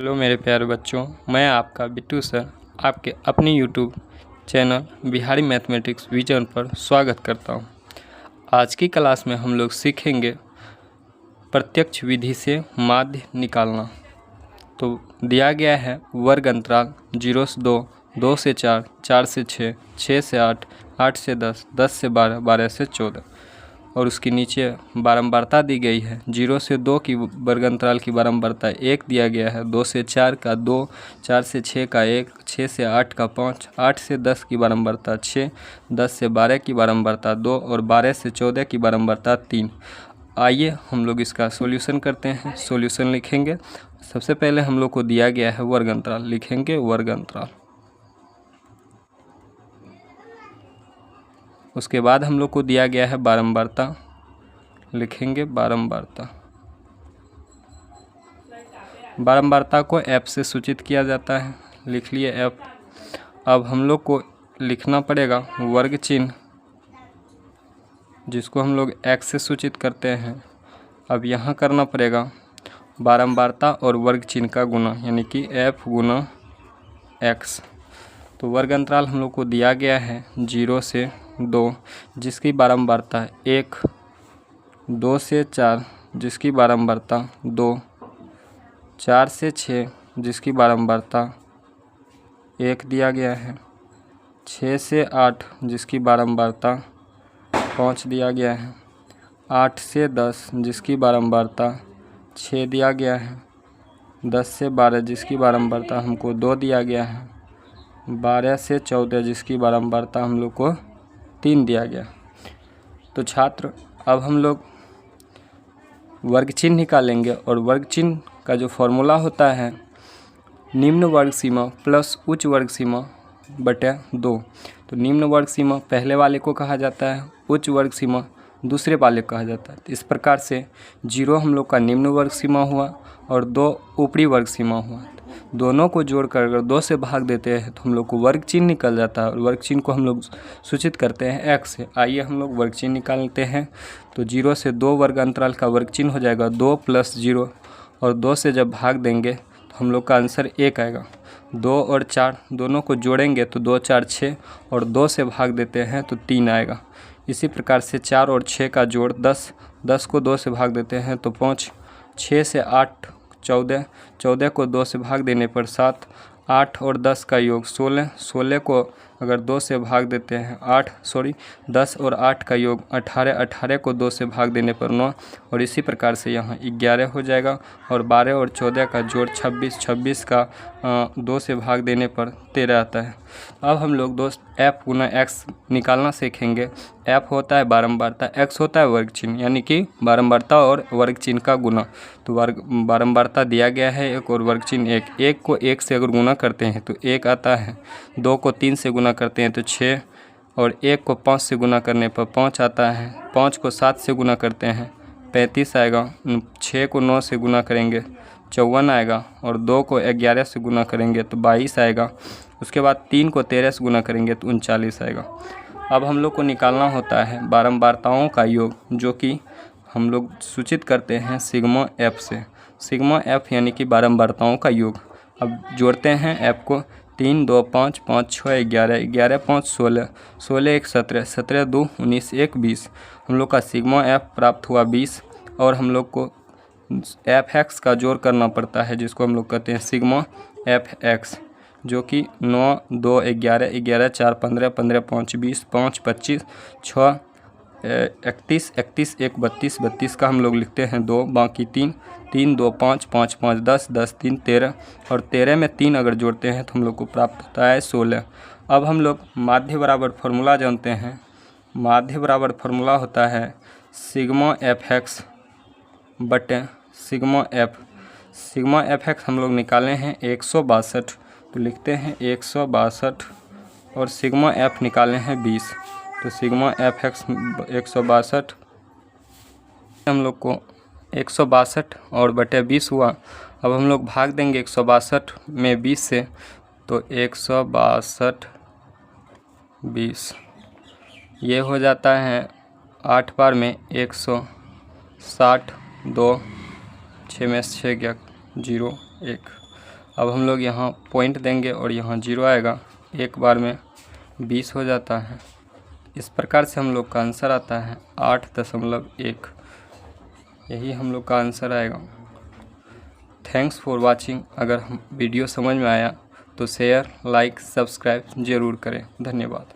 Hello मेरे प्यारे बच्चों, मैं आपका बिट्टू सर आपके अपनी YouTube channel Bihari mathematics vision पर स्वागत करता हूं। आज की क्लास में हम लोग सीखेंगे प्रत्यक्ष विधि से माध्य निकालना। तो दिया गया है वर्ग अंतराल 0 से 2, 2 से 4, 4 से 6, 6 से 8, 8 से 10, 10 से 12, 12 से 14 और उसके नीचे बारंबारता दी गई है। 0 से 2 की वर्ग अंतराल की बारंबारता 1 दिया गया है, 2 से 4 का 2, 4 से 6 का 1, 6 से 8 का 5, 8 से 10 की बारंबारता 6, 10 से 12 की बारंबारता 2 और 12 से 14 की बारंबारता 3। आइए हम लोग इसका सॉल्यूशन करते हैं। सॉल्यूशन लिखेंगे। सबसे पहले हम लोग को दिया गया है वर्ग अंतराल, लिखेंगे वर्ग अंतराल। उसके बाद हम लोग को दिया गया है बारंबारता, लिखेंगे बारंबारता। बारंबारता को f से सूचित किया जाता है, लिख लिए f। अब हम लोग को लिखना पड़ेगा वर्ग चिन्ह, जिसको हम लोग x से सूचित करते हैं। अब यहाँ करना पड़ेगा बारंबारता और वर्ग चिन्ह का गुना, यानी कि f गुना x। तो वर्ग अंतराल हम लोग को दिया गया है 0 से 2, जिसकी बारंबारता 1, 2 से 4 जिसकी बारंबारता 2, 4 से 6 जिसकी बारंबारता 1 दिया गया है, 6 से 8 जिसकी बारंबारता 5 दिया गया है, 8 से 10 जिसकी बारंबारता 6 दिया गया है, 10 से 12 जिसकी बारंबारता हमको 2 दिया गया है, 12 से 14 जिसकी बारंबारता हम लोग को 3 दिया गया। तो छात्र अब हम लोग वर्ग चिन्ह निकालेंगे और वर्ग चिन्ह का जो फॉर्मूला होता है निम्न वर्ग सीमा प्लस उच्च वर्ग सीमा बटे 2। तो निम्न वर्ग सीमा पहले वाले को कहा जाता है, उच्च वर्ग सीमा दूसरे वाले को कहा जाता है। तो इस प्रकार से 0 हम लोग का निम्न वर्ग सीमा हुआ और 2 ऊपरी वर्ग सीमा हुआ। दोनों को जोड़कर अगर 2 से भाग देते हैं तो हम लोग को वर्ग चिन्ह निकल जाता है और वर्ग चिन्ह को हम लोग सूचित करते हैं x से। आइए हम लोग वर्ग चिन्ह निकालते हैं। तो 0 से 2 वर्ग अंतराल का वर्ग चिन्ह हो जाएगा 2 + 0 और 2 से जब भाग देंगे तो हम लोग का आंसर 1 आएगा। 2 और 4 दोनों को जोड़ेंगे तो 2 4 6 और 2 से भाग देते हैं तो 3 आएगा। इसी प्रकार से 4 और 6 का जोड़ 10, 10 को 2 से भाग देते हैं तो 5, 6 से 8 14, 14 को 2 से भाग देने पर 7, 8 और 10 का योग 16, 16 को अगर 2 से भाग देते हैं 10 और 8 का योग 18, 18 को 2 से भाग देने पर 9 और इसी प्रकार से यहाँ 11 हो जाएगा और 12 और 14 का जोड़ 26, 26 का 2 से भाग देने पर 13 आता है। अब हम लोग दोस्त f गुना x निकालना सीखेंगे। f होता है बारंबारता, x होता है वर्ग चिन्ह, यानी कि बारंबारता और वर्ग चिन्ह का गुना। तो बारंबारता दिया गया है 1 और वर्ग चिन्ह 1। 1 को 1 से अगर गुना करते हैं तो 1 आता है, 2 को 3 से गुना करते हैं तो 6 और 1 को 5 से गुना करने पर 5 आता है, 5 को 7 से गुना करते हैं 35 आएगा, 6 को 9 से गुना करेंगे 54 आएगा और 2 को 11 से गुना करेंगे तो 22 आएगा। उसके बाद 3 को 13 से गुना करेंगे तो 39 आएगा। अब हम लोग को निकालना होता है बारंबारताओं का योग, जो कि हम लोग सूचित करते हैं सिग्मा f से। सिग्मा f यानी कि बारंबारताओं का योग। अब जोड़ते हैं f को, 3 2 5 5 6 11, 11 5 16, 16 1 17, 17 2 19, 1 20। हम लोग का सिग्मा f प्राप्त हुआ 20 और हम लोग को fx का जोड़ करना पड़ता है, जिसको हम लोग कहते हैं सिग्मा fx, जो कि 9 2 11, 11 4 15, 15 5 20, 5 25, 6 31, 31 1 32, 32 का हम लोग लिखते हैं 2, बाकी 3, 3 2 5 5 5 10, 10 3 13 और 13 में 3 अगर जोड़ते हैं तो हम लोग को प्राप्त होता है 16। अब हम लोग माध्य बराबर फार्मूला जानते हैं। माध्य बराबर फार्मूला होता है सिग्मा fx बटे सिग्मा f। सिग्मा fx हम लोग निकाले हैं 162, तो लिखते हैं 162 और सिग्मा f निकाले हैं 20, तो सिग्मा fx 162 हम लोग को 162 और बटे 20 हुआ। अब हम लोग भाग देंगे 162 में 20 से, तो 162 20 ये हो जाता है 8 बार में 160, 2 6 में 6 गया 0 1 अब हम लोग यहाँ पॉइंट देंगे और यहाँ 0 आएगा, एक बार में 20 हो जाता है। इस प्रकार से हम लोग का आंसर आता है 8.1। यही हम लोग का आंसर आएगा। Thanks for watching. अगर वीडियो समझ में आया तो शेयर, लाइक, सब्सक्राइब ज़रूर करें। धन्यवाद।